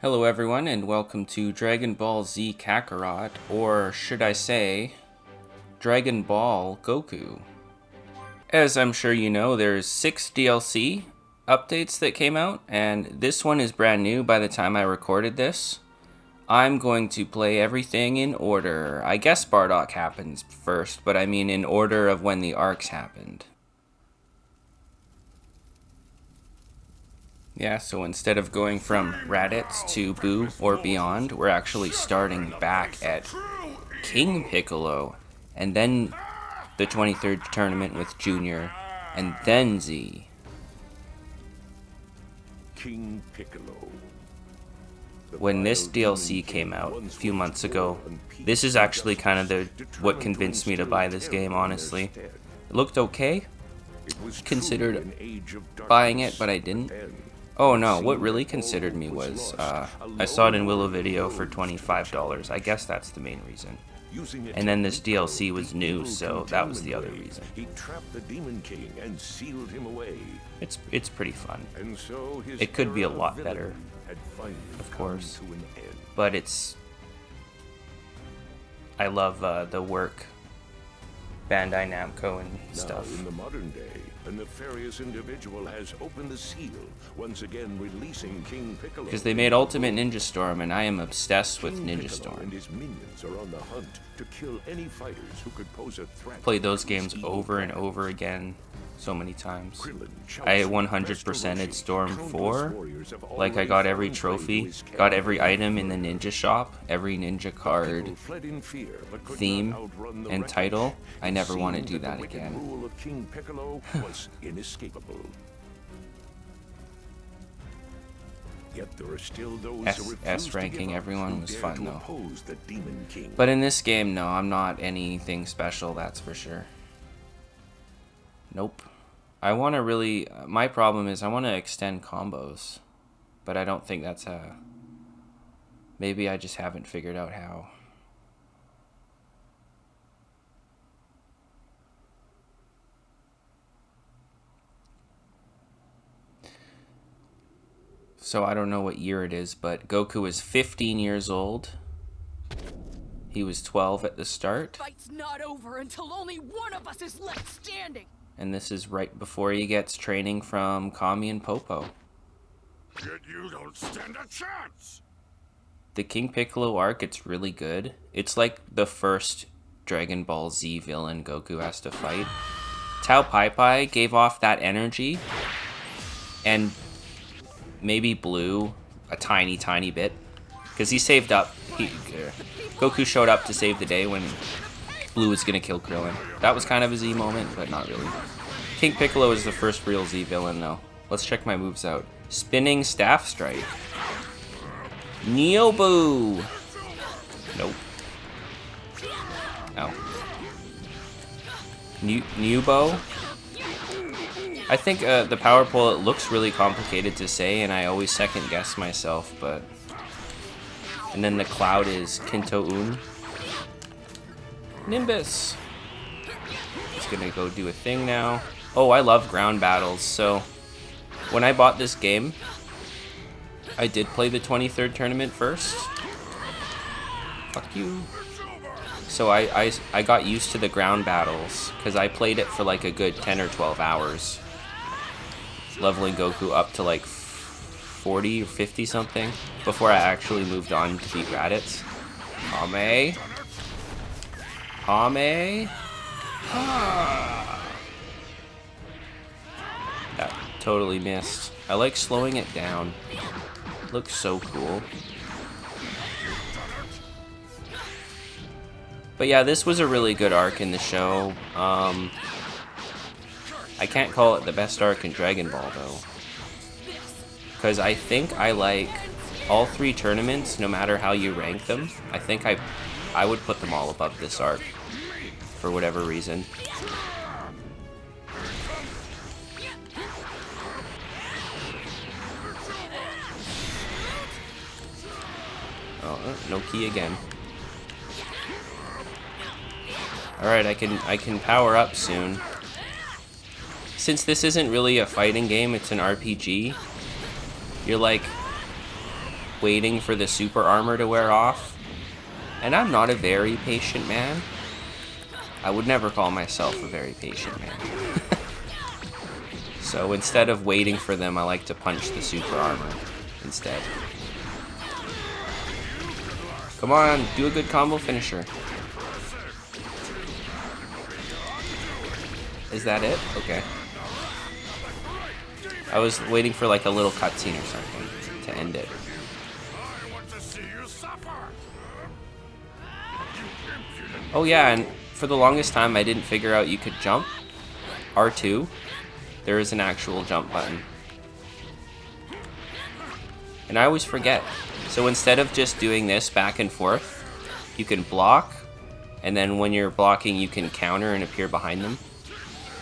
Hello everyone and welcome to Dragon Ball Z Kakarot, or should I say, Dragon Ball Goku. As I'm sure you know, there's 6 DLC updates that came out, and this one is brand new by the time I recorded this. I'm going to play everything in order. I guess Bardock happens first, but I mean in order of when the arcs happened. Yeah, so instead of going from Raditz to Boo or beyond, we're actually starting back at King Piccolo, and then the 23rd tournament with Junior, and then Z. King Piccolo. When this DLC came out a few months ago, this is actually kind of what convinced me to buy this game, honestly. It looked okay, considered buying it, but I didn't. Oh no, what really considered me was, I saw it in Willow Video for $25. I guess that's the main reason. And then this DLC was new, so that was the other reason. He trapped the Demon King and sealed him away. It's pretty fun. And so his It could be a era lot villain better, had finally of come course. to an end. But I love the work Bandai Namco and stuff. Now, in the modern day, a nefarious individual has opened the seal, once again releasing King Piccolo. Because they made Ultimate Ninja Storm, and I am obsessed with King Ninja Piccolo Storm. and his minions are on the hunt to kill any fighters who could pose a threat. Played those to his games evil over and plan. over again so many times. Krillin, I Chaozu, 100%ed Storm countless 4. warriors have Like, I already got every fallen prey trophy, to his got caravan. every item in the ninja shop, every ninja card, People fled in fear, but could theme, not outrun the and wreckage. title. I never It want to seemed do the that wicked again. rule of King Piccolo was inescapable. Yet there are still those who refuse S to ranking give up, everyone who was dare fun to though. oppose the Demon King. But in this game, no, I'm not anything special, that's for sure. Nope. I want to really... my problem is I want to extend combos. But I don't think that's a... Maybe I just haven't figured out how. So I don't know what year it is, but Goku is 15 years old. He was 12 at the start. Fight's not over until only one of us is left standing. And this is right before he gets training from Kami and Popo. Yet you don't stand a chance! The King Piccolo arc, it's really good. It's like the first Dragon Ball Z villain Goku has to fight. Tao Pai Pai gave off that energy, and maybe Blue a tiny bit, because he saved up. Goku showed up to save the day when Blue was gonna kill Krillin. That was kind of a Z moment, but not really. King Piccolo is the first real Z villain though. Let's check my moves out. Spinning Staff Strike. Neo Boo! Nope. No. Nubo? I think the power pole, it looks really complicated to say, and I always second guess myself, but... And then the cloud is Kinto-un. Nimbus! He's gonna go do a thing now. Oh, I love ground battles, so... When I bought this game, I did play the 23rd tournament first. Fuck you. So I got used to the ground battles, because I played it for like a good 10 or 12 hours. Leveling Goku up to like 40 or 50 something, before I actually moved on to beat Raditz. Hame. Hame. That totally missed. I like slowing it down. Looks so cool. But yeah, this was a really good arc in the show. I can't call it the best arc in Dragon Ball though, because I think I like all 3 tournaments, no matter how you rank them. I think I would put them all above this arc, for whatever reason. Oh, no key again. Alright, I can power up soon. Since this isn't really a fighting game, it's an RPG, you're like waiting for the super armor to wear off. And I'm not a very patient man. I would never call myself a very patient man. So instead of waiting for them, I like to punch the super armor instead. Come on, do a good combo finisher. Is that it? Okay. I was waiting for like a little cutscene or something to end it. Oh yeah, and for the longest time I didn't figure out you could jump. R2. There is an actual jump button. And I always forget. So instead of just doing this back and forth, you can block, and then when you're blocking you can counter and appear behind them.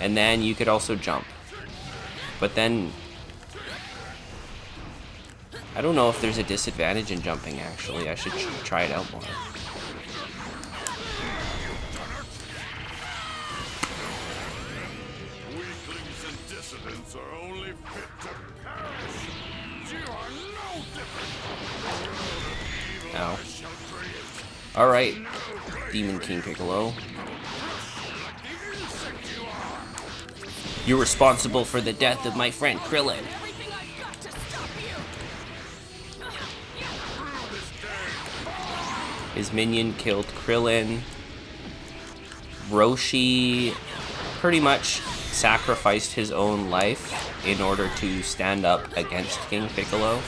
And then you could also jump. But then I don't know if there's a disadvantage in jumping actually. I should try it out more. Are only fit to perish. You are no different. Ow. Alright, Demon King Piccolo. You're responsible for the death of my friend Krillin. His minion killed Krillin. Roshi pretty much sacrificed his own life in order to stand up against King Piccolo.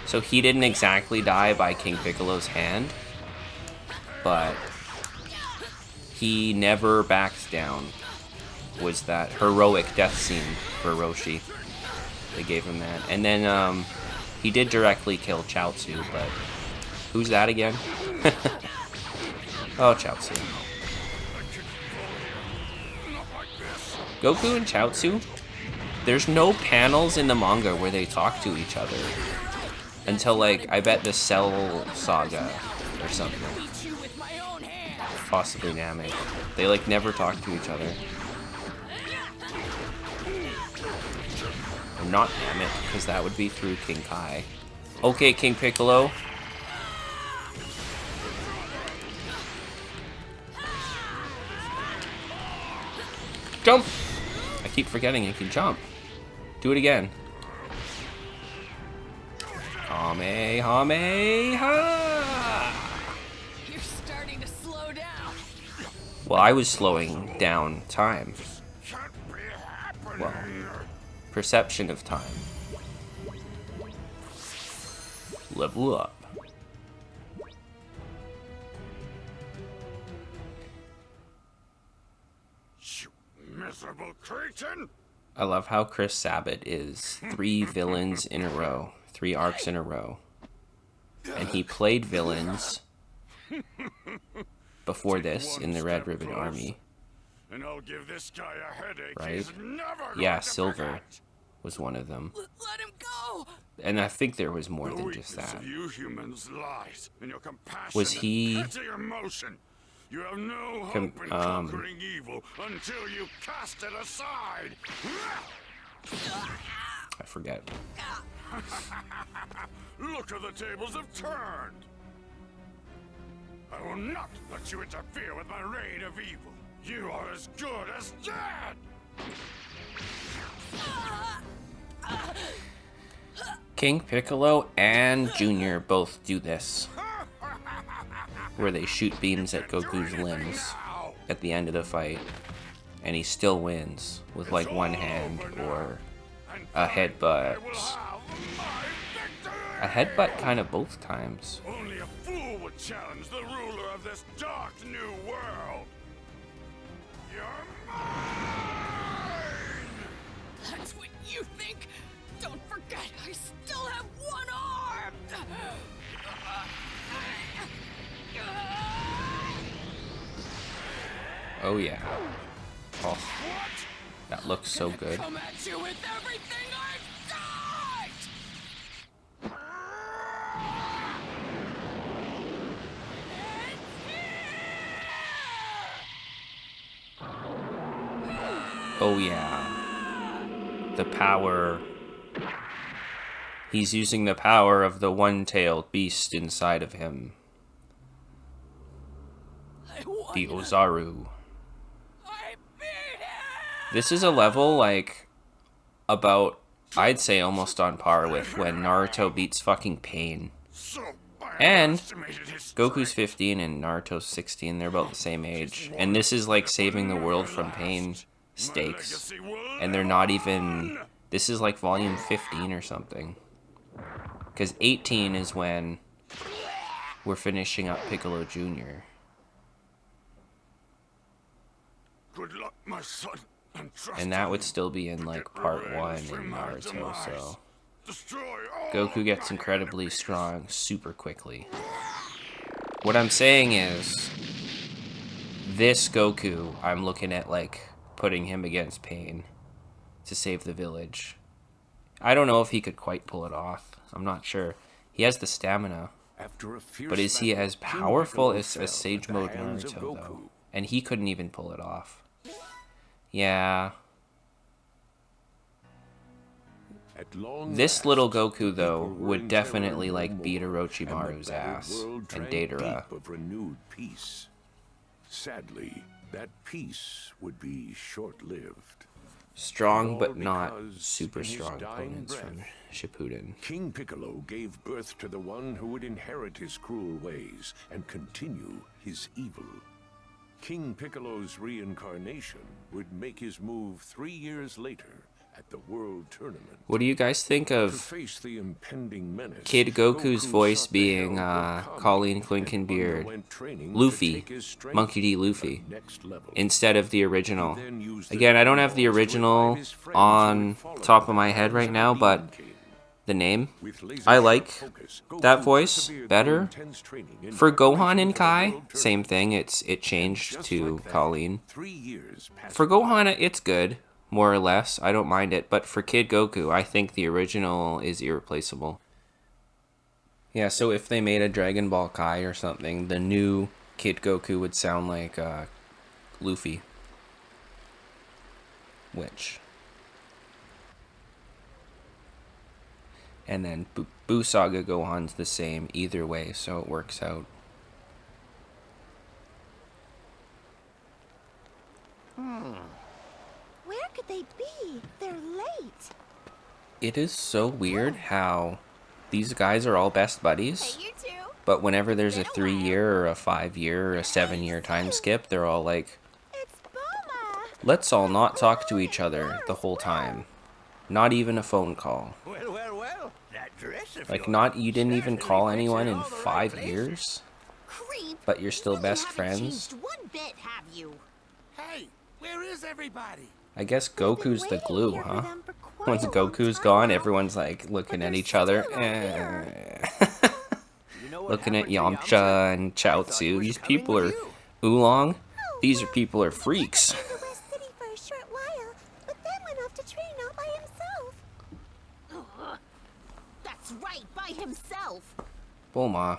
So he didn't exactly die by King Piccolo's hand, but he never backs down. Was that heroic death scene for Roshi. They gave him that. And then he did directly kill Chaozu, but who's that again? Oh, Chaozu. Goku and Chaozu, there's no panels in the manga where they talk to each other. Until, like, I bet the Cell Saga or something. Possibly Namek. They, like, never talk to each other. Or not Namek, because that would be through King Kai. Okay, King Piccolo. Jump! I keep forgetting you can jump. Do it again. Kamehameha! You're starting to slow down. Well, I was slowing down time. Well, perception of time. Level up. Miserable cretin! I love how Chris Sabat is 3 villains in a row, 3 arcs in a row. And he played villains before this in the Red Ribbon Army. And I'll give this guy a headache. Right? He's never Yeah, going to Silver forget. was one of them. Let him go. And I think there was more The than just weakness that. of you humans lies in your compassion Was he- and petty emotion. You have no hope in conquering evil until you cast it aside. I forget. Look how the tables have turned. I will not let you interfere with my reign of evil. You are as good as dead. King Piccolo and Junior both do this, where they shoot beams at Goku's limbs at the end of the fight, and he still wins with like one hand or a headbutt. A headbutt kind of both times. Only a fool would challenge the ruler of this dark new world. You're mine! That's what you think. Don't forget, I still have one arm. Oh yeah. Oh, that looks so good. Come at you with everything I've got. Oh yeah. The power. He's using the power of the one-tailed beast inside of him. The Ozaru. This is a level, like, about, I'd say almost on par with when Naruto beats fucking Pain. And Goku's 15 and Naruto's 16, they're about the same age. And this is like saving the world from Pain stakes. And they're not even, this is like volume 15 or something. Because 18 is when we're finishing up Piccolo Jr. Good luck, my son. And that would still be in like part 1 in Naruto, so Goku gets incredibly strong super quickly. What I'm saying is, this Goku, I'm looking at like putting him against Pain to save the village. I don't know if he could quite pull it off. I'm not sure. He has the stamina. But is he as powerful as Sage Mode Naruto, though? And he couldn't even pull it off. Yeah. This little Goku, though, would definitely, like, beat Orochimaru's ass. And Deidara. Sadly, that peace would be short-lived. Strong but not super strong opponents from Shippuden. King Piccolo gave birth to the one who would inherit his cruel ways and continue his evil. King Piccolo's reincarnation would make his move 3 years later at the World Tournament. What do you guys think To of face the impending menace, Kid Goku's Goku voice sought the being help of Colleen Kami and Clinkenbeard, underwent training to Luffy, take his strength Monkey D. to Luffy, the next level. instead of the original? He then used the Again, I don't have the Dragon Balls to original revive his friends who on had fallen top of at my the head hands right of now, the but Demon King. the name, With laser I sharp like focus, that Goku voice persevered better. through intense training in For Gohan preparation and for the Kai, World same Tournament. thing. It changed Just to like that, Colleen. 3 years passed For by. Gohan, it's good, more or less. I don't mind it. But for Kid Goku, I think the original is irreplaceable. Yeah, so if they made a Dragon Ball Kai or something, the new Kid Goku would sound like Luffy. Which... And then Buu Saga Gohan's the same either way, so it works out. Where could they be? They're late. It is so weird how these guys are all best buddies, You two. but whenever there's a 3-year or a 5-year or a 7-year time skip, they're all like, It's Bulma. let's all not talk to each other the whole time. Not even a phone call. Well, that dress of Like, yours not, you didn't even certainly call fits anyone in all the right 5 places. years? Creep. But you're still You best haven't friends? changed one bit, have you? Hey, where is everybody? I guess We've been Goku's the waiting glue, here for huh? them for quite Once a long Goku's time gone, now. everyone's like looking But at they're each other. still not here. You know what Looking at happened to Yamcha and I thought he Chaozu. was These coming people with are you. oolong. These are people are freaks. He went to West City for a short while, but then went off to train all by himself. That's right, by himself. Bulma.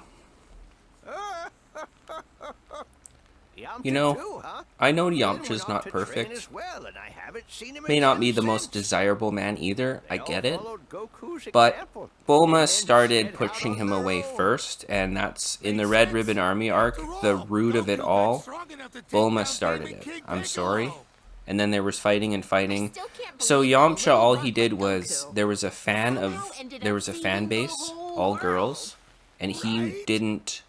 Yamcha You know, too, huh? I know Ben Yamcha's went off not to train perfect. as well, and I haven't seen him May not be again the most since. desirable man either, I They get all it. followed Goku's But example, and Bulma then started set out pushing on him their away own. first, and that's in the Red Ribbon Army arc, the root of it all. Bulma started it. I'm sorry. And then there was fighting and fighting. Still can't So believe a Yamcha, little all runt he did like was Goku there was a fan somehow ended there up was a feeding fan the base, whole all world. girls, and he didn't.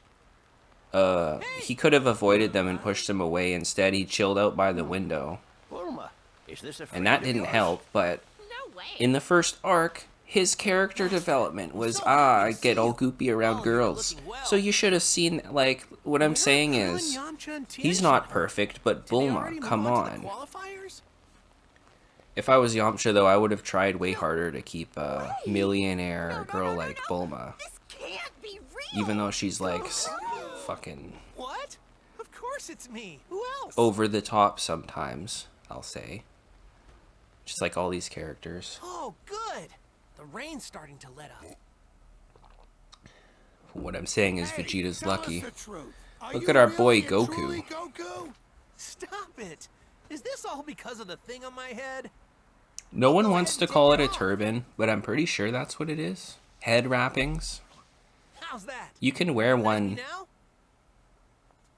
He could have avoided them and pushed them away. Instead, he chilled out by the window, Bulma, is this a and friend that of didn't yours? help. But No way. in the first arc, his character development was I get all goopy around girls. So you should have seen, like, what I'm saying is, he's not perfect, but Bulma, come on. If I was Yamcha, though, I would have tried way harder to keep a millionaire girl like Bulma, This can't be real. even though she's like fucking What? Of course it's me. Who else? over the top sometimes, I'll say. Just like all these characters. Oh, good. The rain's starting to let up. What I'm saying is Vegeta's lucky. Are Look you at our really boy and Goku. truly Goku. Stop it. Is this all because of the thing on my head? No one wants to call it a turban, but I'm pretty sure that's what it is. head wrappings. How's that? You can wear Happy one. now?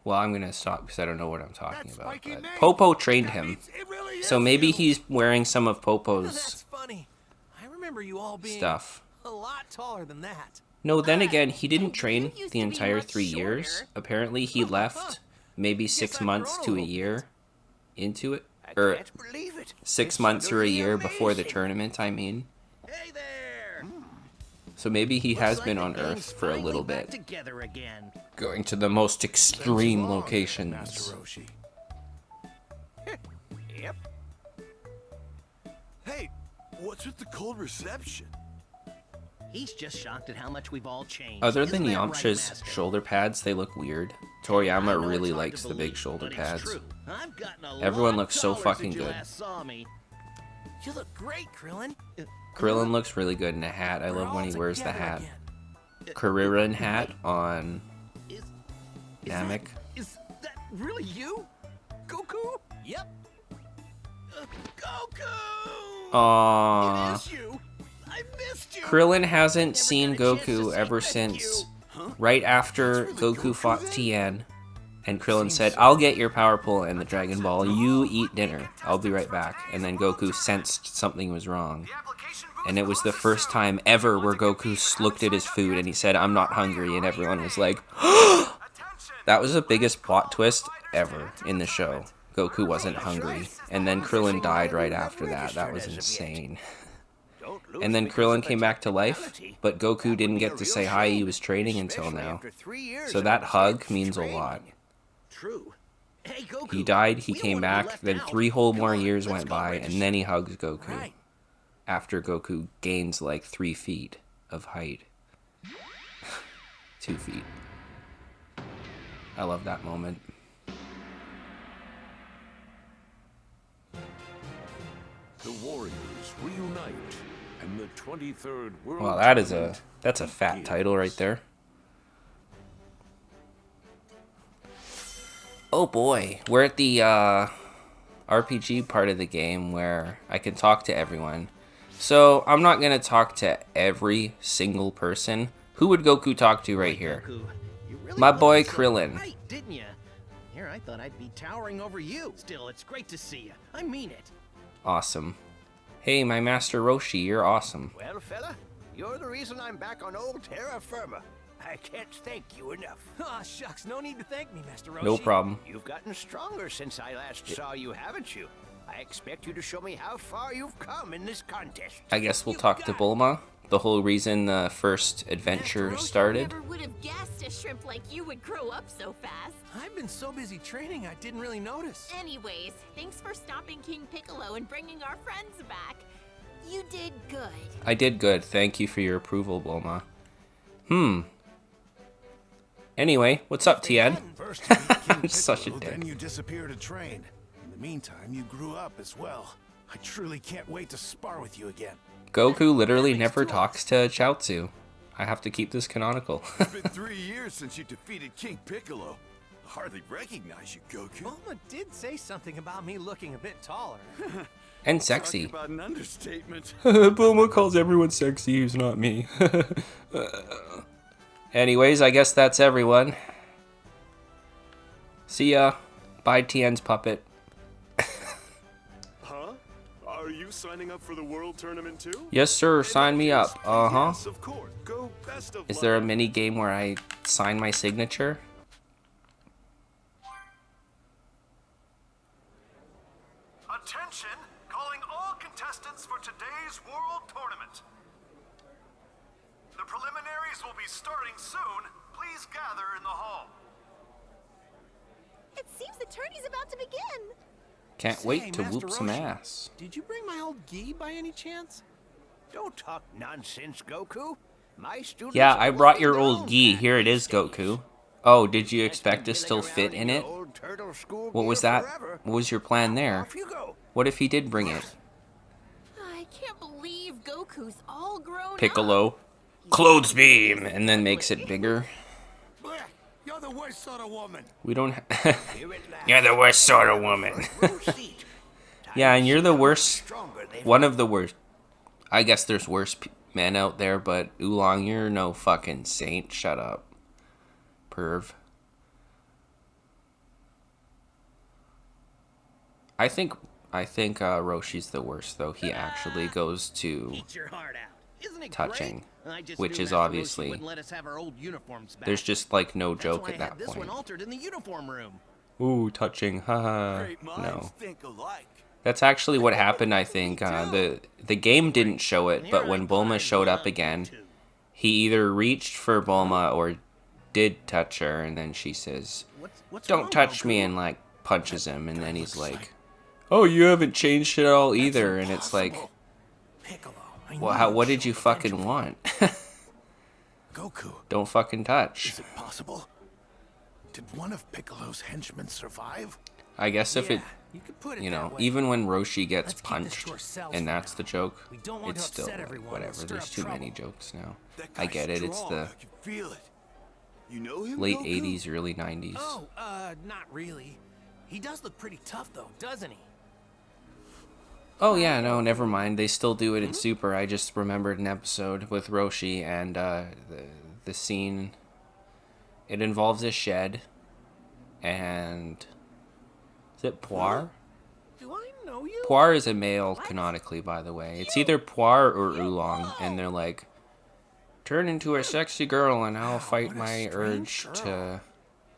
Well, I'm gonna stop because I don't know what I'm talking That's about. spiky But name. Popo trained That him, means it really so is maybe you. he's wearing some of That's Popo's funny. I remember you all being stuff. a lot taller than that. No, then again, he didn't train used the to be entire much 3 years. shorter. Apparently, he left maybe 6 I've months grown a to a little year into it, I or can't believe it. 6 It's months or a utterly year before the amazing. tournament. I mean, Hey there! so maybe he Looks has like been the on gang's Earth for a finally little back bit, together again. going to the most extreme Master locations. Roshi. Yep. Hey, what's with the cold reception? He's just shocked at how much we've all changed. Other Isn't than that right, Yamcha's Master? shoulder pads, they look weird. I Toriyama know really it's hard likes to the big believe, shoulder but pads. It's true. I've gotten a Everyone lot looks so taller fucking since you good. last saw me. You look great, Krillin. Krillin looks really good in a hat. I We're love all when he wears the together hat. again. Kuririn hat on Is Namek. is that really you? Goku? Yep. Goku! Aww. It is you. I missed you. Krillin hasn't Never seen got a chance to Goku say ever thank since you. right after Goku fought Tien. And Krillin said, I'll get your power pole and the Dragon Ball. You eat dinner. I'll be right back. And then Goku sensed something was wrong. And it was the first time ever where Goku looked at his food and he said, I'm not hungry. And everyone was like, that was the biggest plot twist ever in the show. Goku wasn't hungry. And then Krillin died right after that. That was insane. Don't lose And then because Krillin of a came back to life, technicality. but Goku That would didn't be a get to real say hi, he shame, was training until especially now. after 3 years So of that hug intense means a training. lot. True. Hey, Goku. He died, he we don't came wanna be back, left then out. 3 whole Come more on, years let's went go, by, Regis. and then he hugs Goku. Right. After Goku gains like 3 feet of height. 2 feet. I love that moment. The warriors reunite, and the 23rd World Well, that's Tournament a fat begins. title right there. Oh boy, we're at the RPG part of the game where I can talk to everyone. So I'm not gonna talk to every single person. Who would Goku talk to right here? Goku, you really My looked boy so Krillin. Right, didn't you? Here, I thought I'd be towering over you. Still, it's great to see you. I mean it. Awesome. Hey, my Master Roshi, you're awesome. Well, fella, you're the reason I'm back on old terra firma. I can't thank you enough. Aw, shucks, no need to thank me, Master Roshi. No problem. You've gotten stronger since I last saw you, haven't you? I expect you to show me how far you've come in this contest. I guess we'll talk to Bulma. The whole reason the first adventure started. Never would have guessed a shrimp like you would grow up so fast. I've been so busy training, I didn't really notice. Anyways, thanks for stopping King Piccolo and bringing our friends back. You did good. I did good. Thank you for your approval, Bulma. Anyway, what's up, Tien? First you beat King Such a Piccolo, dick. then you disappear to train. In the meantime, you grew up as well. I truly can't wait to spar with you again. Goku literally never talks to Chaozu. I have to keep this canonical. It's been 3 years since you defeated King Piccolo. Hardly recognize you, Goku. Bulma did say something about me looking a bit taller. And sexy. Talk about an understatement. Bulma calls everyone sexy who's not me. Anyways, I guess that's everyone. See ya. Bye, Tien's puppet. Huh? Are you signing up for the World Tournament too? Yes, sir. Sign me up. Uh-huh. Yes, of course. Go best of Is luck. there a mini game where I sign my signature? Attention! Calling all contestants for today's World Tournament. The preliminaries will be starting soon. Please gather in the hall. It seems the tourney's about to begin. Can't Say, wait to Master whoop some Roshi, ass. Did you bring my old gi by any chance? Don't talk nonsense, Goku. My students Yeah, are I brought walking your their old own gi. path Here it these is, days. Goku. Oh, did you Can't expect to be still milling fit around in your it? old turtle school What was gear that? forever. What was your plan there? Off you go. What if he did bring it? I can't believe Goku's all grown up. Piccolo. Clothes beam! And then makes it bigger. Blech, you're the worst sort of woman. We don't Here at last. You're the worst sort of woman. Row seat. Yeah, and Time you're to the see how worst. stronger they've One of the worst. I guess there's worse man out there, but Oolong, you're no fucking saint. Shut up. Perv. I think Roshi's the worst, though. He actually goes to Eat your heart out. Isn't it touching, great? I just which knew is Master Roshi obviously... wouldn't let us have our old uniforms back. There's just, like, no That's joke why at I that had this point. one altered in the uniform room. Ooh, touching, haha. Great minds No. think alike. That's actually what happened, I think. The game didn't show it, but when Bulma showed up again, he either reached for Bulma or did touch her, and then she says, What's "Don't wrong, touch Goku? me," and, like, punches him, and then he's like, "Oh, you haven't changed at all either," and it's like, Piccolo, well, what did you fucking want? Goku, Don't fucking touch. is it possible? Did one of Piccolo's henchmen survive? I guess if it, you could put it you know, that way. even when Roshi gets Let's keep this punched, to ourselves and for that's now. the joke, We don't want it's to still, upset like, everyone or whatever. stir There's up too many trouble. jokes now. That I guy's get it, it's strong. the I can feel it. You know him, late Goku? 80s, early 90s. Oh, not really. He does look pretty tough, though, doesn't he? Oh yeah, no, never mind. They still do it in Super. I just remembered an episode with Roshi and the scene. It involves a shed, and is it Poir? Do I know you? Poir is a male canonically, by the way. It's either Poir or Oolong, and they're like, turn into a sexy girl, and I'll fight what a my strange urge girl.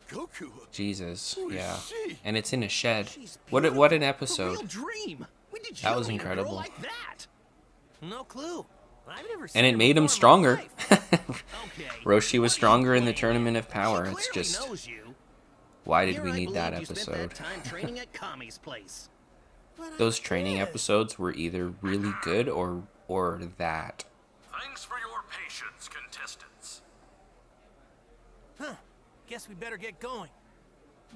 to Goku. Jesus. Who is Yeah, she? and it's in a shed. She's What an A real episode. dream. When did you That was meet a girl incredible. like that? No clue. I've never seen And it her made him before in stronger. my life. Okay. Roshi was what are you stronger in the playing Tournament at? of Power. She It's clearly just, knows you. why did Here we I need that believe you spent episode? that time training at Kami's place. Those training episodes were either really good or that. Thanks for your patience, contestants. Huh. Guess we better get going.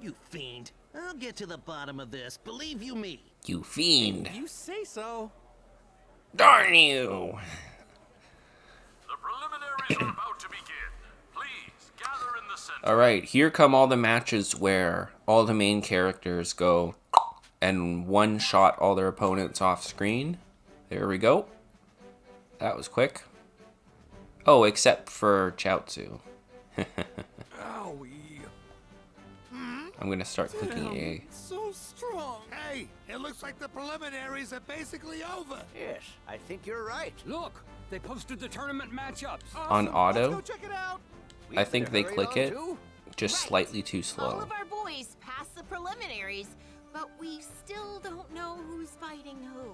You fiend. I'll get to the bottom of this. Believe you me. You fiend. You say so. Darn you. The preliminaries are about to begin. Please gather in the center. Alright, here come all the matches where all the main characters go and one-shot all their opponents off screen. There we go. That was quick. Oh, except for Chaozu. Owie. I'm gonna start clicking A. So strong. Hey, it looks like the preliminaries are basically over. Yes, I think you're right. Look, they posted the tournament matchups. On auto, Let's go check it out. We I think better they hurry click along, it too. just Right. slightly too All slow. of our boys passed the preliminaries, but we still don't know who's fighting who.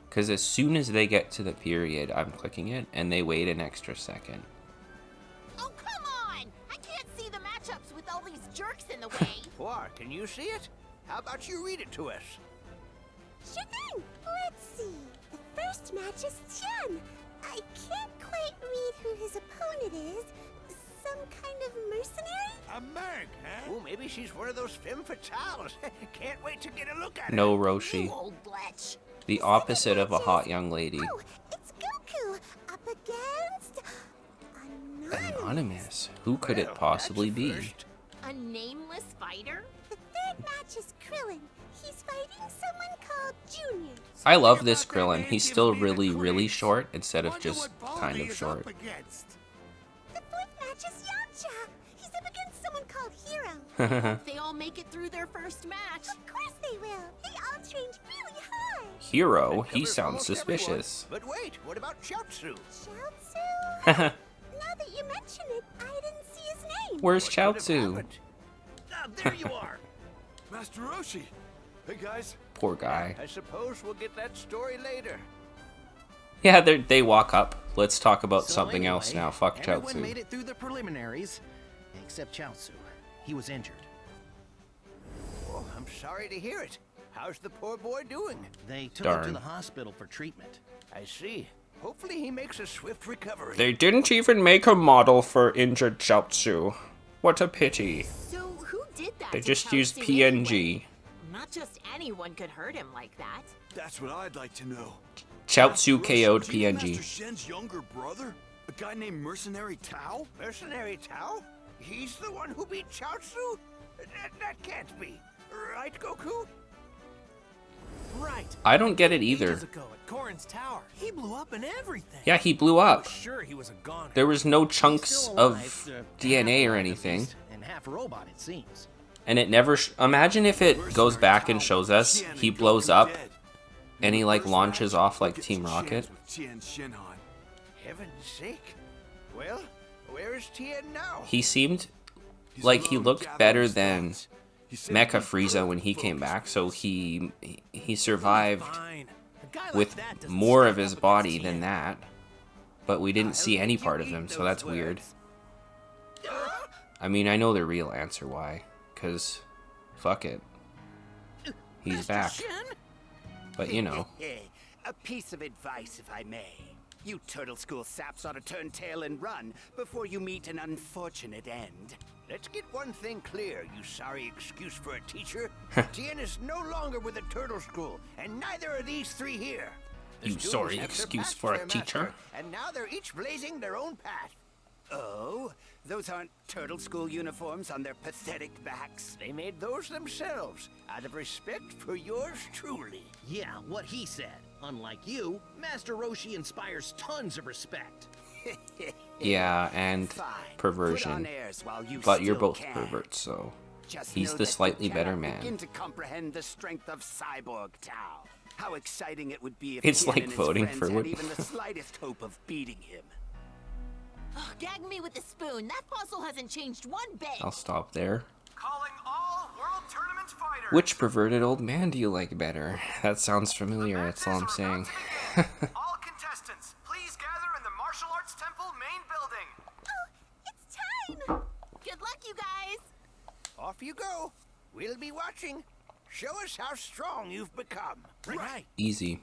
Because as soon as they get to the period, I'm clicking it, and they wait an extra second. Oh, come on! I can't see the matchups with all these jerks in the way. Poir, can you see it? How about you read it to us? Sure thing. Let's see. The first match is Chen. I can't quite read who his opponent is. Some kind of mercenary? A merc, huh? Oh, maybe she's one of those femme fatales. Can't wait to get a look at her. No, You Roshi. old blech. The opposite of a hot young lady. Oh, it's Goku up against Anonymous. Who could it possibly be? A nameless fighter? The third match is Krillin. He's fighting someone called Junior. I love this Krillin. He's still really, really short instead of just kind of short. The fourth match is Yamcha. He's up against someone called Hero. Hope they all make it through their first match. Of course they will. They all trained really hard. Hero? He Covers sounds almost suspicious. everyone. But wait, what about Chaozu? Chaozu? Now that you mention it, I didn't see his name. Where's What could have Chaozu? happened? Ah, there you are. Master Roshi. Hey, guys. Poor guy. I suppose we'll get that story later. Yeah, they walk up. Let's talk about So something anyway, else now. Fuck everyone made Chaozu. it through the preliminaries, except Chaozu. He was injured. Oh, I'm sorry to hear it. How's the poor boy doing? They took him Darn. to the hospital for treatment. I see. Hopefully he makes a swift recovery. They didn't even make a model for injured Chaozu. What a pity. So who did that? They to just used Chaozu anyway? PNG. Not just anyone could hurt him like that. That's what I'd like to know. Chaozu Roshi, KO'd do you PNG. Master Shen's younger brother? A guy named Mercenary Tao? Mercenary Tao? He's the one who beat Chaozu? That can't be. Right, Goku? Right. I don't get it either. Ages ago at Corrin's tower, he blew up and everything. Yeah, he blew up. Sure, he was a goner. There was no chunks Still of alive, DNA or half-alive at anything. least, and half robot, it seems. And it never... Imagine if it goes back and shows us he blows up and he, like, launches off like Team Rocket. Heaven's sake. Well, where's Tien now? He seemed like he looked better than Mecha Frieza when he came back, so he survived with more of his body than that. But we didn't see any part of him, so that's weird. I mean, I know the real answer why. Because, fuck it. He's back. But, you know. A piece of advice, if I may. You Turtle School saps ought to turn tail and run before you meet an unfortunate end. Let's get one thing clear, you sorry excuse for a teacher. Tien is no longer with the Turtle School, and neither are these three here. The You students sorry have excuse surpassed for a their teacher? master, and now they're each blazing their own path. Oh? Those aren't Turtle School uniforms on their pathetic backs. They made those themselves, out of respect for yours truly. Yeah, what he said. Unlike you, Master Roshi inspires tons of respect. Yeah, and Fine. Put perversion. on airs while you But you're still both can. perverts, so... Just He's know the that slightly you better cannot man. Begin to comprehend the strength of Cyborg Tao. How exciting it would be if It's Tien like and his voting friends for had what- even the slightest hope of beating him. Gag me with the spoon. That puzzle hasn't changed one bit. I'll stop there. Calling all World Tournament fighters. Which perverted old man do you like better? That sounds familiar, that's all I'm saying. All contestants, please gather in the Martial Arts Temple main building. Oh, it's time! Good luck, you guys. Off you go. We'll be watching. Show us how strong you've become. Right. Easy.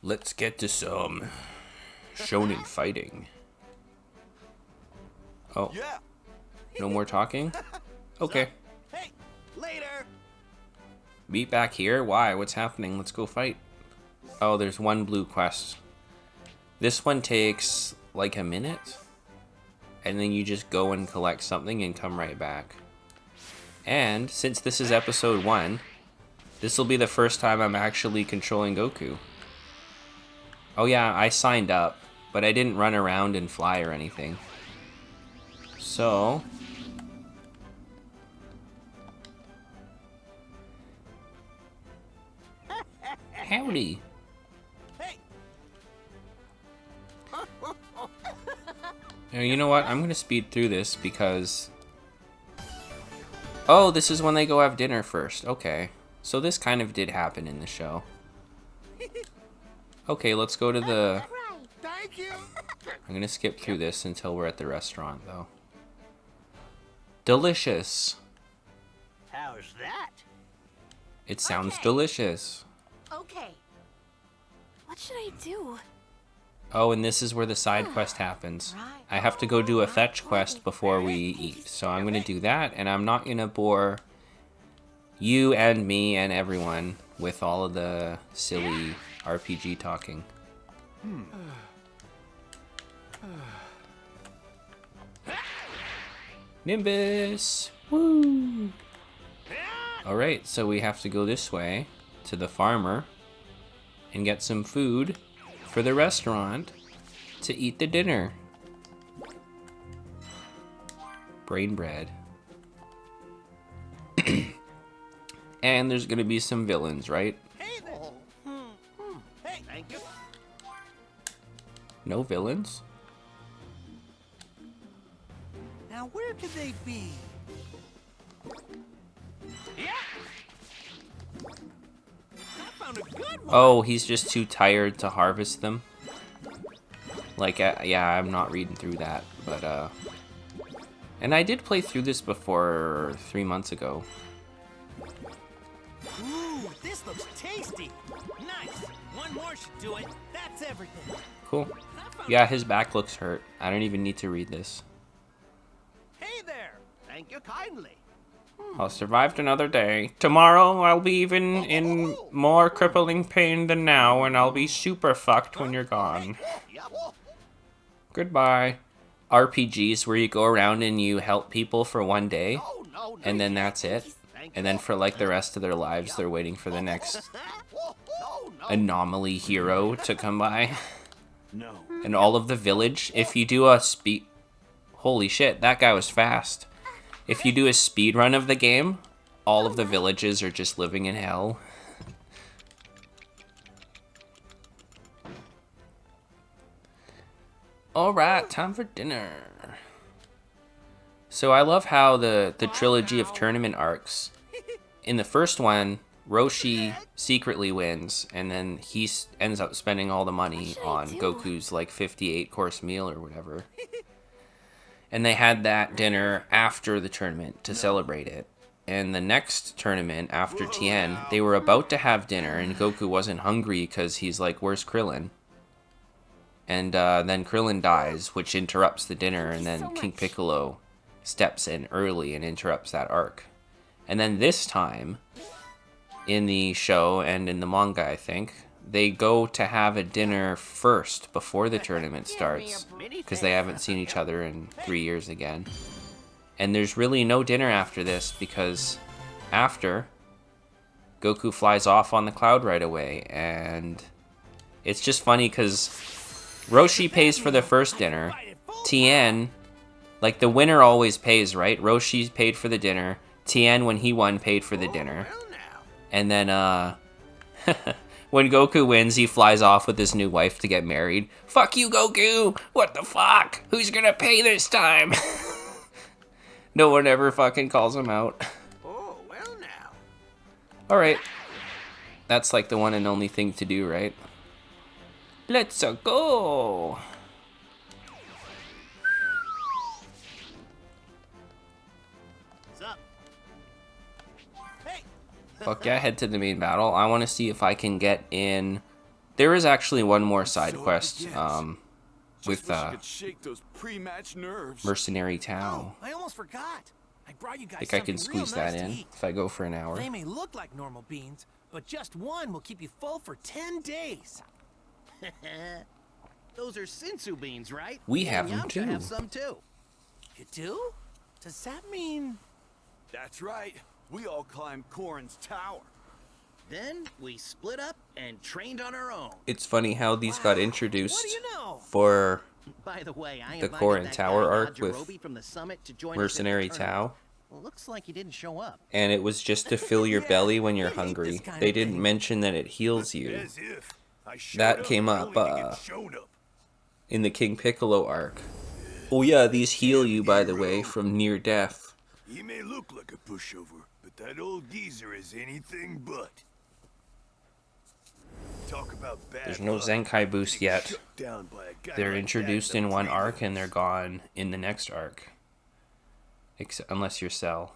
Let's get to some shonen fighting. Oh, Yeah. no more talking? Okay. Hey, later. Meet back here? Why? What's happening? Let's go fight. Oh, there's one blue quest. This one takes like a minute. And then you just go and collect something and come right back. And since this is episode 1, this will be the first time I'm actually controlling Goku. Oh yeah, I signed up, but I didn't run around and fly or anything. So... Howdy. Hey. Now, you know what? I'm gonna speed through this because... Oh, this is when they go have dinner first. Okay. So this kind of did happen in the show. Okay, let's go to the... Thank you. I'm gonna skip through this until we're at the restaurant, though. Delicious. How's that? It sounds Okay. delicious. Okay. What should I do? Oh, and this is where the side quest happens. I have to go do a fetch quest before we eat. So I'm gonna do that, and I'm not gonna bore you and me and everyone with all of the silly RPG talking. Nimbus! Woo! Alright, so we have to go this way to the farmer and get some food for the restaurant to eat the dinner. Brain bread. And there's gonna be some villains, right? Hey there. Hey. Thank you. No villains? Now where could they be? Yeah. I found a good one. Oh, he's just too tired to harvest them. Like, yeah, I'm not reading through that, but, and I did play through this before 3 months ago. Ooh, this looks tasty. Nice. One more should do it. That's everything. Cool. Yeah, his back looks hurt. I don't even need to read this. Hey there. Thank you kindly. I'll survive another day. Tomorrow, I'll be even in more crippling pain than now, and I'll be super fucked when you're gone. Goodbye. RPGs where you go around and you help people for one day, and then that's it. And then for like the rest of their lives, they're waiting for the next anomaly hero to come by. No. And all of the village, if you do a speed... Holy shit, that guy was fast. If you do a speed run of the game, all of the villages are just living in hell. Alright, time for dinner. So I love how the trilogy of tournament arcs, in the first one, Roshi secretly wins, and then he ends up spending all the money on Goku's like 58-course meal or whatever. And they had that dinner after the tournament to celebrate it. And the next tournament, after Tien, they were about to have dinner, and Goku wasn't hungry because he's like, where's Krillin? And then Krillin dies, which interrupts the dinner, and then King Piccolo steps in early and interrupts that arc. And then this time, in the show and in the manga, I think, they go to have a dinner first before the tournament starts, because they haven't seen each other in 3 years again. And there's really no dinner after this, because after, Goku flies off on the cloud right away, and it's just funny because Roshi pays for the first dinner. Tien, like the winner always pays, right? Roshi paid for the dinner. Tien, when he won, paid for the dinner. And then, when Goku wins, he flies off with his new wife to get married. Fuck you, Goku! What the fuck? Who's gonna pay this time? No one ever fucking calls him out. Oh, well now. Alright. That's like the one and only thing to do, right? Let's go! What's up? Hey! Fuck yeah, head to the main battle. I want to see if I can get in... There is actually one more side quest, with, Mercenary Tao. Oh, I almost forgot. I brought you guys I think I can something real squeeze that nice to in eat. if I go for an hour. They may look like normal beans, but just one will keep you full for 10 days. Those are Sensu beans, right? We have them Yamcha too. have some too. You do? Does that mean... That's right. We all climbed Korin's tower. Then we split up and trained on our own. It's funny how these got introduced What do you know? for By the way, I the invited Korin that Tower guy arc with Yajirobe from the summit to join us in the Mercenary tournament. Tao. Well, looks like he didn't show up. And it was just to fill your belly when you're hungry. They didn't mention that it heals you. As if. I showed That came only up, to get shown up. in the King Piccolo arc. Oh yeah, these heal you, by the way, from near death. He may look like a pushover, but that old geezer is anything but. Talk about bad There's no luck. Zenkai boost yet. Shut down by a guy They're like introduced that in the one previous- arc and they're gone in the next arc. Unless you're Cell.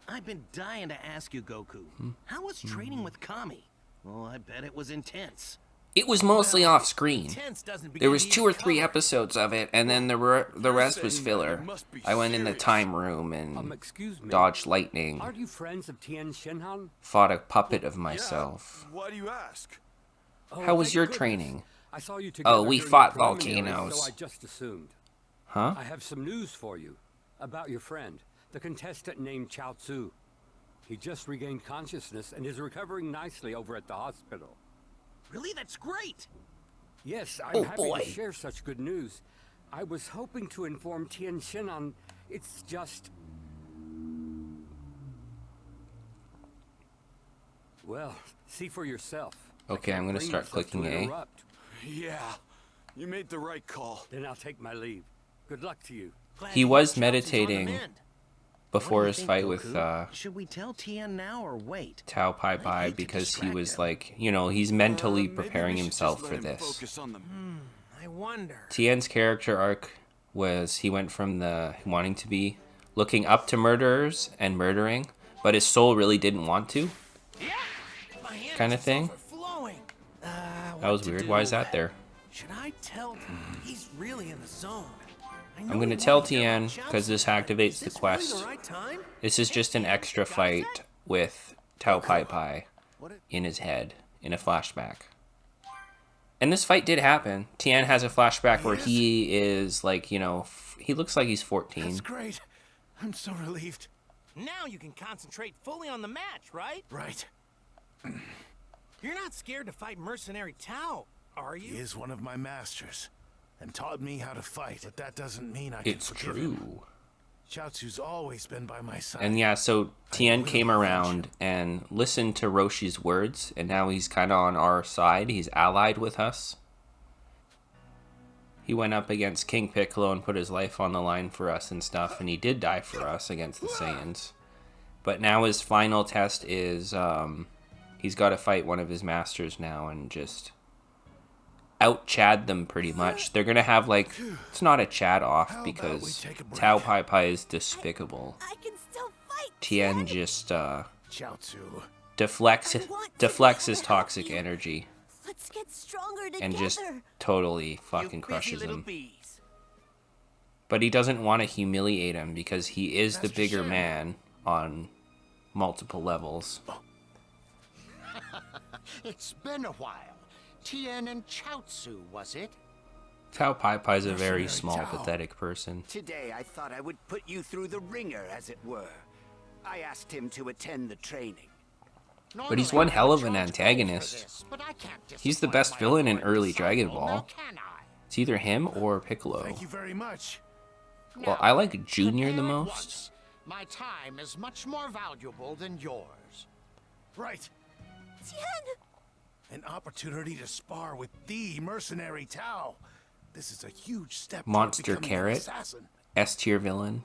I've been dying to ask you, Goku. How was training with Kami? Well, I bet it was intense. It was mostly off screen. Intense doesn't begin There was to 2 use or 3 color. episodes of it, and then the rest was filler. I went in the time room and Excuse me. dodged lightning, Are you friends of Tien Shinhan? fought a puppet of myself. Why do you ask? Oh, How was thank your goodness. training? I saw you together Oh, we during fought the preliminaries, volcanoes. So I just assumed. Huh? I have some news for you about your friend, the contestant named Chao Tzu. He just regained consciousness and is recovering nicely over at the hospital. Really? That's great! Yes, I'm Oh, happy boy. to share such good news. I was hoping to inform Tien Shinhan. It's just... Well, see for yourself. I Okay, I'm can't gonna bring start myself to clicking A. interrupt. Yeah, you made the right call. Then I'll take my leave. Good luck to you. Glad He to was hear Chao Tzu's on the meditating mend. before What do you his think, fight with Goku? Should we tell Tien now or wait? Tao Pai I'd Pai hate to because he distract was him. like, you know, he's mentally Maybe preparing we should just himself let for him this. Focus on the... I wonder. Tien's character arc was he went from the wanting to be looking up to murderers and murdering, but his soul really didn't want to, My hand kind of is thing. overflowing. That What was to weird. do? Why is that there? Should I tell he's really in the zone? I know I'm gonna he tell won't hear Tien about because this Chaozu, but activates is the this really quest. the right time? This is just an extra fight with Tao Pai Pai What it- in his head in a flashback. And this fight did happen. Tien has a flashback where he is like, you know, he looks like he's 14. That's great. I'm so relieved. Now you can concentrate fully on the match, right? Right. You're not scared to fight Mercenary Tao, are you? He is one of my masters and taught me how to fight, but that doesn't mean I can forgive him. It's true. Chiaotzu's always been by my side. And yeah, so Tien came around and listened to Roshi's words, and now he's kind of on our side. He's allied with us. He went up against King Piccolo and put his life on the line for us and stuff, and he did die for us against the Saiyans. But now his final test is he's got to fight one of his masters now and just out-Chad them pretty much. They're going to have, like, it's not a Chad off because Tao Pai Pai is despicable. I can still fight. Tien just Chiaotzu deflects his toxic energy Let's get stronger together. and just totally fucking crushes him. But he doesn't want to humiliate him because he is the bigger man on multiple levels. It's been a while. Tien and Chiaotzu, was it? Tao Pai Pai is a very small, pathetic person. Today I thought I would put you through the ringer, as it were. I asked him to attend the training. But he's one hell of an antagonist. He's the best villain in early Dragon Ball. It's either him or Piccolo. Thank you very much. Well, I like Junior the most. My time is much more valuable than yours. Right. Tien! An opportunity to spar with the mercenary Tao. This is a huge step. Monster toward becoming an Carrot. assassin. S tier villain.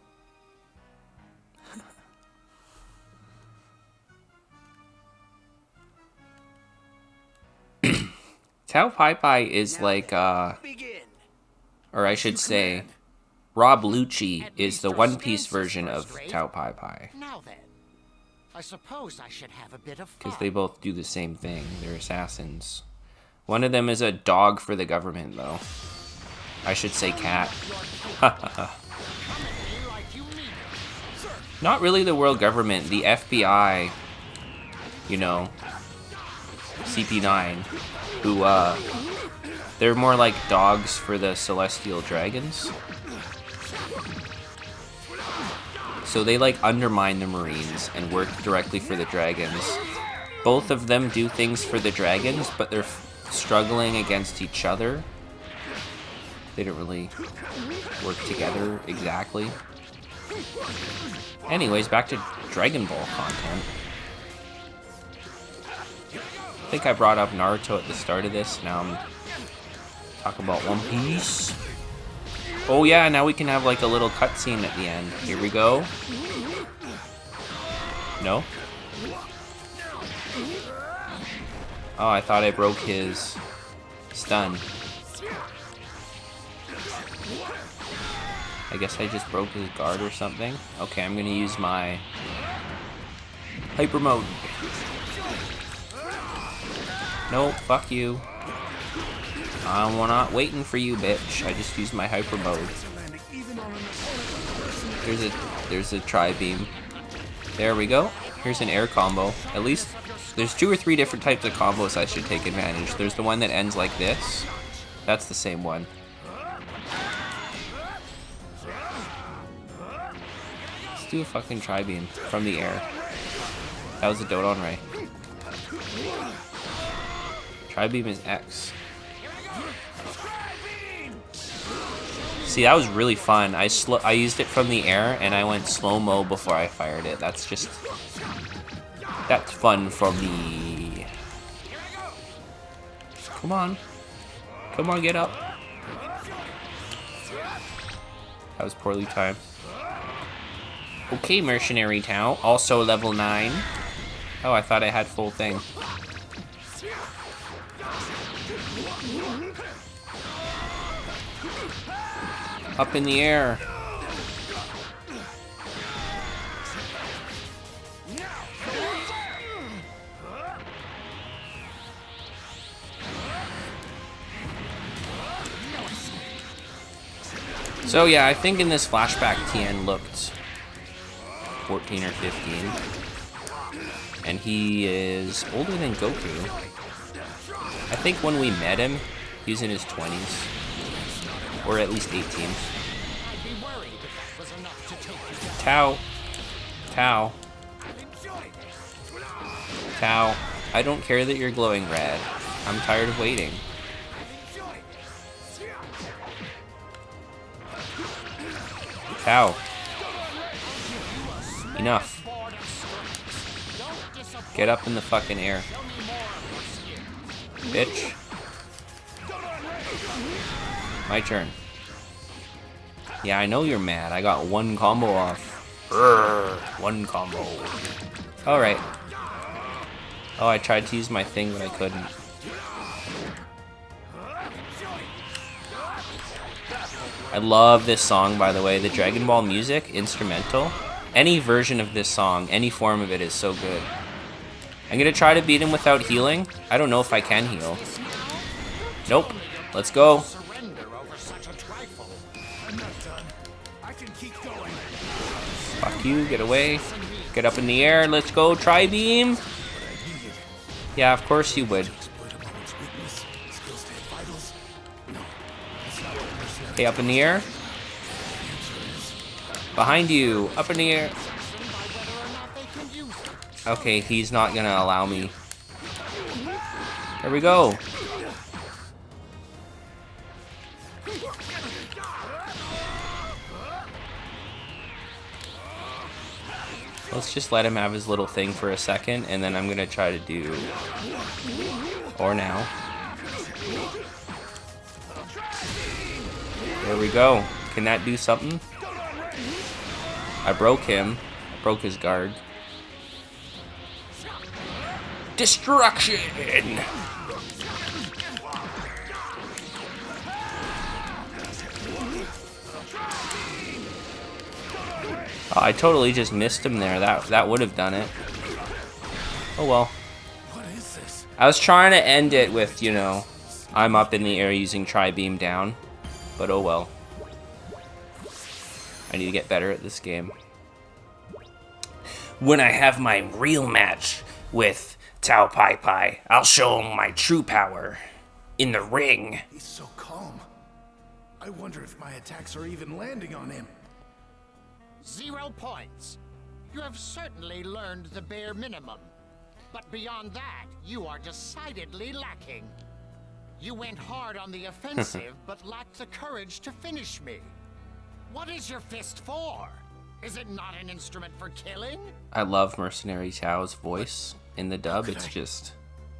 Tao Pai Pai is like, or I should say, Rob Lucci is the One Piece version of Tao Pai Pai. Now then, I suppose I should have a bit of fun. Because they both do the same thing. They're assassins. One of them is a dog for the government, though. I should say cat. Not really the world government. The FBI, you know, CP9, who, they're more like dogs for the celestial dragons. So they like undermine the Marines and work directly for the dragons. Both of them do things for the dragons, but they're struggling against each other. They don't really work together exactly. Anyways, back to Dragon Ball content. I think I brought up Naruto at the start of this. Now I'm talking about One Piece. Oh yeah, now we can have like a little cutscene at the end. Here we go. No? Oh, I thought I broke his stun. I guess I just broke his guard or something. Okay, I'm gonna use my hyper mode. No, fuck you. I'm not waiting for you, bitch. I just used my hyper mode. There's a tri-beam. There we go. Here's an air combo. At least there's 2 or 3 different types of combos I should take advantage. There's the one that ends like this. That's the same one. Let's do a fucking tri-beam from the air. That was a Dodon Ray. Tri-beam is X. See, that was really fun. I used it from the air and I went slow-mo before I fired it. That's fun for me. Come on. Come on, get up. That was poorly timed. Okay, Mercenary Tao. Also level 9. Oh, I thought I had full thing. Up in the air. So yeah, I think in this flashback Tien looked 14 or 15. And he is older than Goku. I think when we met him, He's in his 20s. Or at least 18. Tao. Tao. Tao. I don't care that you're glowing red. I'm tired of waiting. Tao. Enough. Get up in the fucking air. Bitch. My turn. Yeah, I know you're mad. I got one combo off. Urgh, one combo. Alright. Oh, I tried to use my thing, but I couldn't. I love this song, by the way. The Dragon Ball music, instrumental. Any version of this song, any form of it is so good. I'm gonna try to beat him without healing. I don't know if I can heal. Nope. Let's go. Fuck you, get away. Get up in the air, let's go, Tri-Beam. Yeah, of course you would. Okay, up in the air. Behind you, up in the air. Okay, he's not gonna allow me. There we go. Let's just let him have his little thing for a second, and then I'm gonna try to do... Or now. There we go. Can that do something? I broke him. I broke his guard. Destruction! Oh, I totally just missed him there. That would have done it. Oh well. I was trying to end it with, you know, I'm up in the air using Tri-Beam down. But oh well. I need to get better at this game. When I have my real match with Tao Pai Pai, I'll show him my true power in the ring. He's so calm. I wonder if my attacks are even landing on him. 0 points. You have certainly learned the bare minimum. But beyond that, you are decidedly lacking. You went hard on the offensive, but lacked the courage to finish me. What is your fist for? Is it not an instrument for killing? I love Mercenary Tao's voice in the dub. It's just...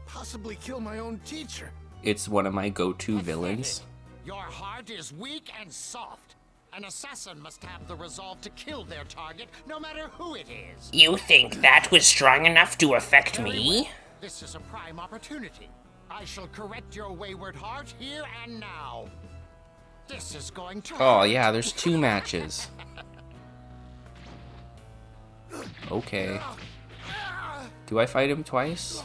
Possibly kill my own teacher. It's one of my go-to villains. Your heart is weak and soft. An assassin must have the resolve to kill their target, no matter who it is. You think that was strong enough to affect me? This is a prime opportunity. I shall correct your wayward heart here and now. This is going to Oh hurt. yeah, there's 2 matches. Okay. Do I fight him twice?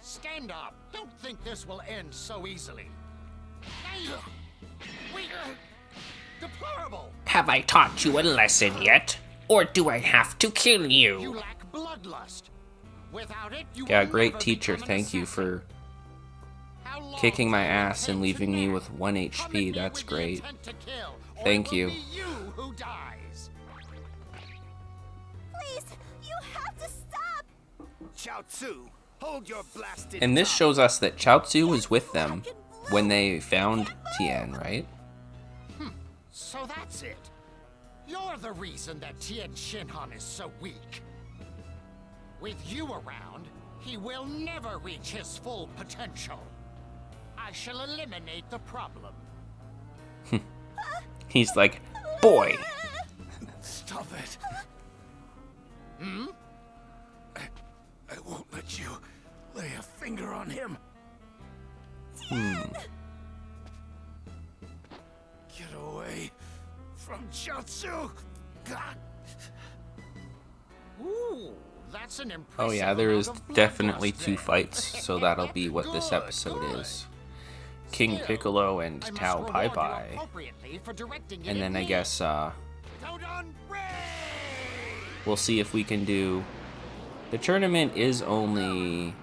Stand up. Don't think this will end so easily. Deplorable. Have I taught you a lesson yet? Or do I have to kill You you? lack bloodlust. Without it, you Yeah, will great never teacher. become an Thank you assassin. for How long kicking my do you ass and intend leaving to me nag? with 1 Come at HP. me That's with the great. intent to kill, or Thank it will you. be you who dies. Please, you have to stop! Chao Tzu, hold your blasted And this tongue. shows us that Chao Tzu was with them when they found Tien, right? So that's it. You're the reason that Tien Shinhan is so weak. With you around, he will never reach his full potential. I shall eliminate the problem. He's like, boy. Stop it. I won't let you lay a finger on him. Get away from Jiaotsu. Ooh, that's an impressive Oh yeah, there is amount of blood definitely loss 2 there. fights, so that'll be what this Good, episode good. is. King Still, Piccolo and I must Tao Pai reward you Pai. appropriately for directing it And at then I me. guess, Dodon Ray! we'll see if we can do... The tournament is only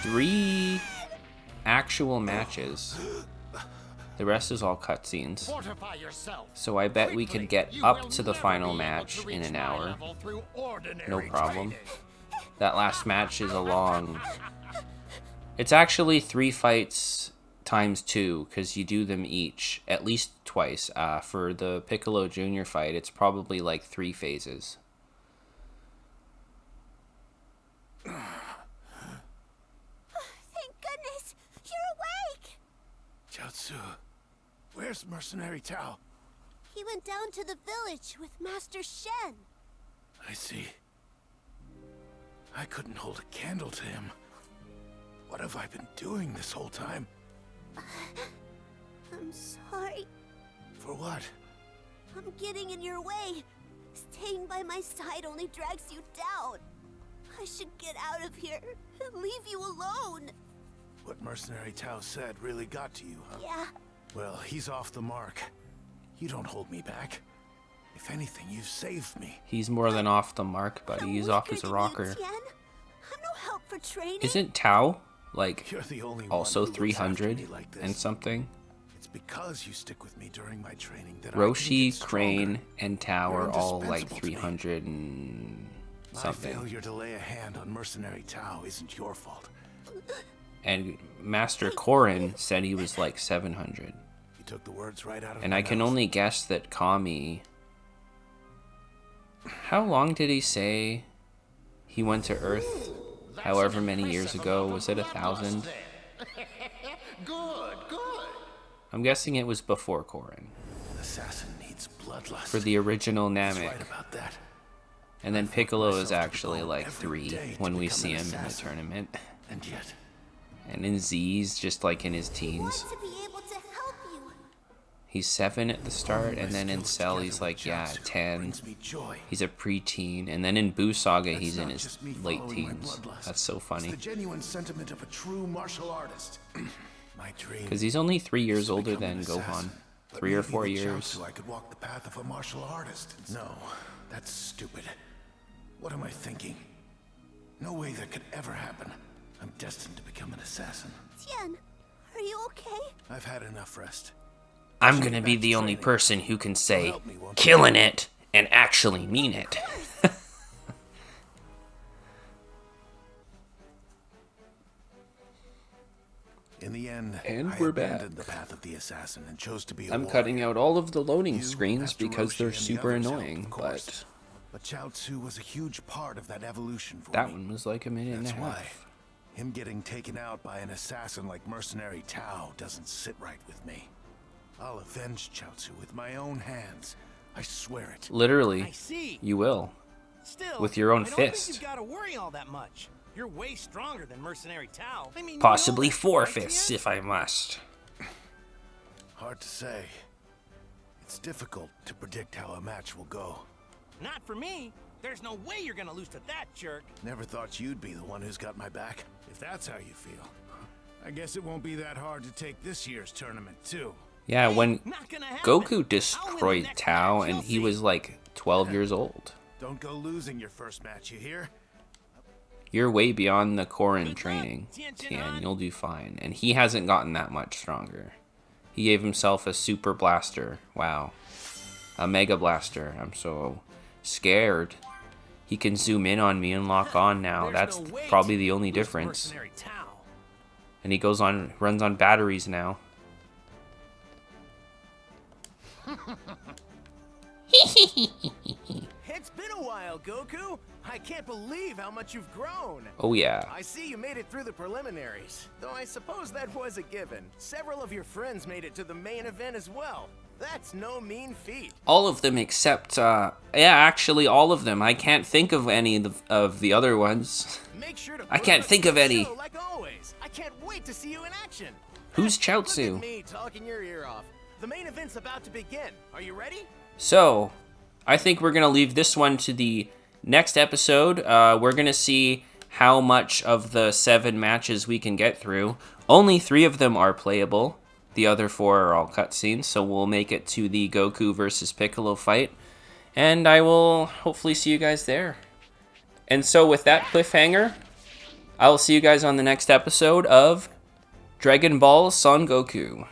3 actual matches. The rest is all cutscenes. So I bet we could get up to the final match in an hour. No problem. That last match is a long... It's actually 3 fights times 2, because you do them each at least twice. For the Piccolo Jr. fight, it's probably like 3 phases. Thank goodness! You're awake! Chaozu, where's Mercenary Tao? He went down to the village with Master Shen. I see. I couldn't hold a candle to him. What have I been doing this whole time? I'm sorry. For what? I'm getting in your way. Staying by my side only drags you down. I should get out of here and leave you alone. What Mercenary Tao said really got to you, huh? Yeah. Well, he's off the mark. You don't hold me back. If anything, you've saved me. He's more than off the mark, buddy. He's off as a rocker. I'm no help for training. Isn't Tao, like, You're the only also one who looks after 300 me like this. and something? It's because you stick with me during my training that Roshi, Crane, and Tao are all like 300 and My something. failure to lay a hand on Mercenary Tao isn't your fault. And Master Korin said he was like 700. You took the words right out of And my I can mouth. only guess that Kami... How long did he say he went to Earth? However many years ago? Was it 1,000? Good, good. I'm guessing it was before Korin. An assassin needs bloodlust. For the original He's Namek. right about that. And then Piccolo is actually like 3 when we see him in the tournament. And yet... And in Z's just like in his teens. To be able to help you. He's 7 at the start, and then in Cell he's like, yeah, 10. He's a preteen, and then in Buu Saga he's in his late teens. That's so funny. It's the genuine sentiment of a true martial artist. My dream. Because he's only 3 years older become than an Gohan. assassin, but 3 or maybe 4 with years. Chaozu I could walk the path of a martial artist. No, that's stupid. What am I thinking? No way that could ever happen. I'm destined to become an assassin. Tian, are you okay? I've had enough rest. I'm gonna be the only person who can say, killing it, and actually mean it. In the end, And I we're abandoned back. the path of the assassin and chose to be a I'm warrior. cutting out all of the loading You, screens Master because Roshi, they're and the super others helped, annoying, of but course. But Chaozu was a huge part of that evolution for that me. one was like a minute and a That's half. why him getting taken out by an assassin like Mercenary Tao doesn't sit right with me. I'll avenge Chaozu with my own hands. I swear it. Literally, I see. you will. Still, With your own I don't fist. think you've got to worry all that much. You're way stronger than Mercenary Tao. I mean, Possibly you know that, 4 right, fists Tian? if I must. Hard to say. It's difficult to predict how a match will go. Not for me. There's no way you're gonna lose to that jerk. Never thought you'd be the one who's got my back. If that's how you feel, I guess it won't be that hard to take this year's tournament, too. Yeah, when Not gonna happen. Goku destroyed Tao and he was like 12 years old. Don't go losing your first match, you hear? You're way beyond the Korin training, Tian. You'll do fine. And he hasn't gotten that much stronger. He gave himself a super blaster. Wow. A mega blaster. I'm so scared. He can zoom in on me and lock on now. That's probably the only difference. Mercenary Tao. And he runs on batteries now. It's been a while, Goku. I can't believe how much you've grown. Oh yeah. I see you made it through the preliminaries, though I suppose that was a given. Several of your friends made it to the main event as well. That's no mean feat. All of them except, yeah, actually all of them. I can't think of any of the other ones. Make sure to I can't think of any. Like always. I can't wait to see you in action. Who's Look at Chaozu? me talking your ear off. The main event's about to begin. Are you ready? So, I think we're going to leave this one to the next episode. We're going to see how much of the 7 matches we can get through. Only 3 of them are playable. The other 4 are all cutscenes, so we'll make it to the Goku versus Piccolo fight. And I will hopefully see you guys there. And so with that cliffhanger, I will see you guys on the next episode of Dragon Ball Son Goku.